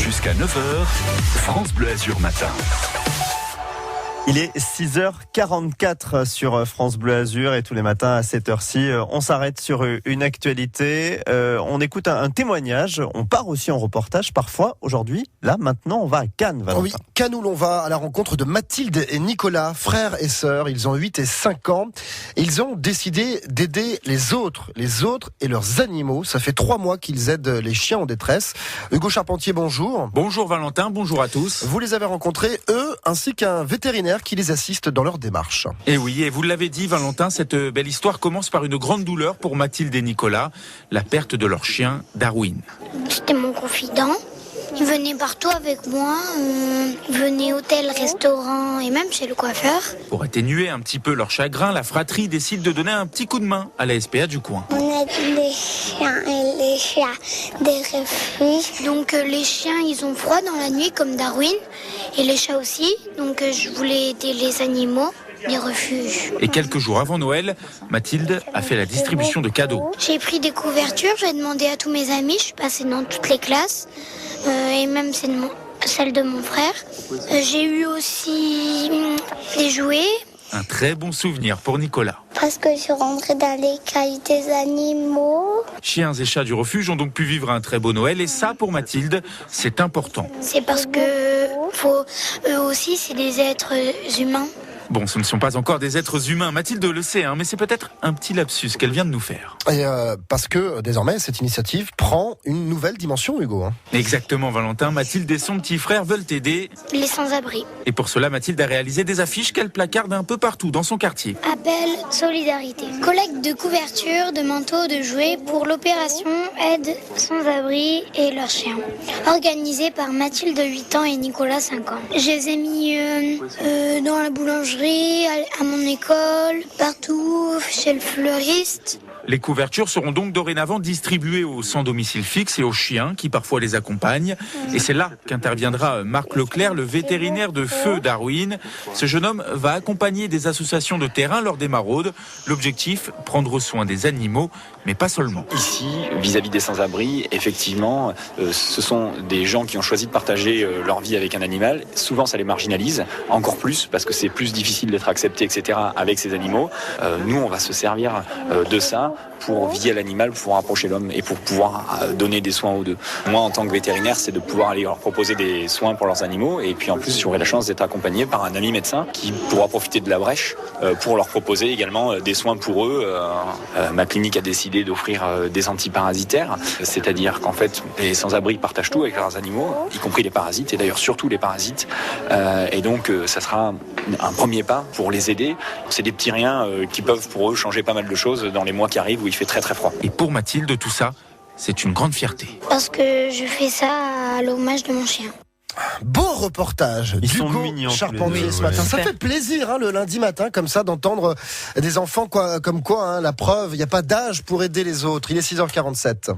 Jusqu'à 9h, France Bleu Azur Matin. Il est 6h44 sur France Bleu Azur et tous les matins à cette heure-ci, on s'arrête sur une actualité, on écoute un témoignage, on part aussi en reportage parfois. Aujourd'hui, là, maintenant, on va à Cannes, Valentin. Oui, Cannes où l'on va à la rencontre de Mathilde et Nicolas, frères et sœurs. Ils ont 8 et 5 ans. Ils ont décidé d'aider les autres et leurs animaux. Ça fait 3 mois qu'ils aident les chiens en détresse. Hugo Charpentier, bonjour. Bonjour Valentin, bonjour à tous. Vous les avez rencontrés, eux, ainsi qu'un vétérinaire qui les assiste dans leur démarche. Et oui, et vous l'avez dit Valentin, cette belle histoire commence par une grande douleur pour Mathilde et Nicolas, la perte de leur chien Darwin. C'était mon confident. Il venait partout avec moi, il venait hôtel, restaurant et même chez le coiffeur. Pour atténuer un petit peu leur chagrin, la fratrie décide de donner un petit coup de main à la SPA du coin. On aide les chiens et les chats des refuges. Donc les chiens, ils ont froid dans la nuit comme Darwin et les chats aussi. Donc je voulais aider les animaux. Des refuges. Et quelques jours avant Noël, Mathilde a fait la distribution de cadeaux. J'ai pris des couvertures, j'ai demandé à tous mes amis, je suis passée dans toutes les classes, et même celle de mon frère. J'ai eu aussi des jouets. Un très bon souvenir pour Nicolas. Parce que je suis rentrée dans les cailles des animaux. Chiens et chats du refuge ont donc pu vivre un très beau Noël et ça, pour Mathilde, c'est important. C'est parce que eux aussi, c'est des êtres humains. Bon, ce ne sont pas encore des êtres humains, Mathilde le sait, mais c'est peut-être un petit lapsus qu'elle vient de nous faire. Et parce que désormais, cette initiative prend une nouvelle dimension, Hugo. Exactement, Valentin. Mathilde et son petit frère veulent aider les sans-abri. Et pour cela, Mathilde a réalisé des affiches qu'elle placarde un peu partout dans son quartier. Appel solidarité. Collecte de couvertures, de manteaux, de jouets pour l'opération Aide sans-abri et leurs chiens. Organisée par Mathilde 8 ans et Nicolas 5 ans. Je les ai mis dans la boulangerie, à mon école, partout, chez le fleuriste. Les couvertures seront donc dorénavant distribuées aux sans domicile fixe et aux chiens qui parfois les accompagnent. Et c'est là qu'interviendra Marc Leclerc, le vétérinaire de feu Darwin. Ce jeune homme va accompagner des associations de terrain lors des maraudes. L'objectif, prendre soin des animaux, mais pas seulement. Ici, vis-à-vis des sans-abri, effectivement, ce sont des gens qui ont choisi de partager leur vie avec un animal. Souvent, ça les marginalise, encore plus, parce que c'est plus difficile d'être accepté, etc., avec ces animaux. Nous, on va se servir de ça pour via l'animal, pour rapprocher l'homme et pour pouvoir donner des soins aux deux. Moi, en tant que vétérinaire, c'est de pouvoir aller leur proposer des soins pour leurs animaux. Et puis en plus, j'aurai la chance d'être accompagné par un ami médecin qui pourra profiter de la brèche pour leur proposer également des soins pour eux. Ma clinique a décidé d'offrir des antiparasitaires, c'est-à-dire qu'en fait, les sans-abri partagent tout avec leurs animaux, y compris les parasites, et d'ailleurs surtout les parasites. Et donc, ça sera un premier pas pour les aider. C'est des petits riens qui peuvent pour eux changer pas mal de choses dans les mois qui arrivent où il fait très très froid. Et pour Mathilde, tout ça, c'est une grande fierté. Parce que je fais ça à l'hommage de mon chien. Beau reportage d'Hugo Charpentier ce matin. Ça fait plaisir le lundi matin comme ça d'entendre des enfants comme quoi, la preuve, il n'y a pas d'âge pour aider les autres. Il est 6h47.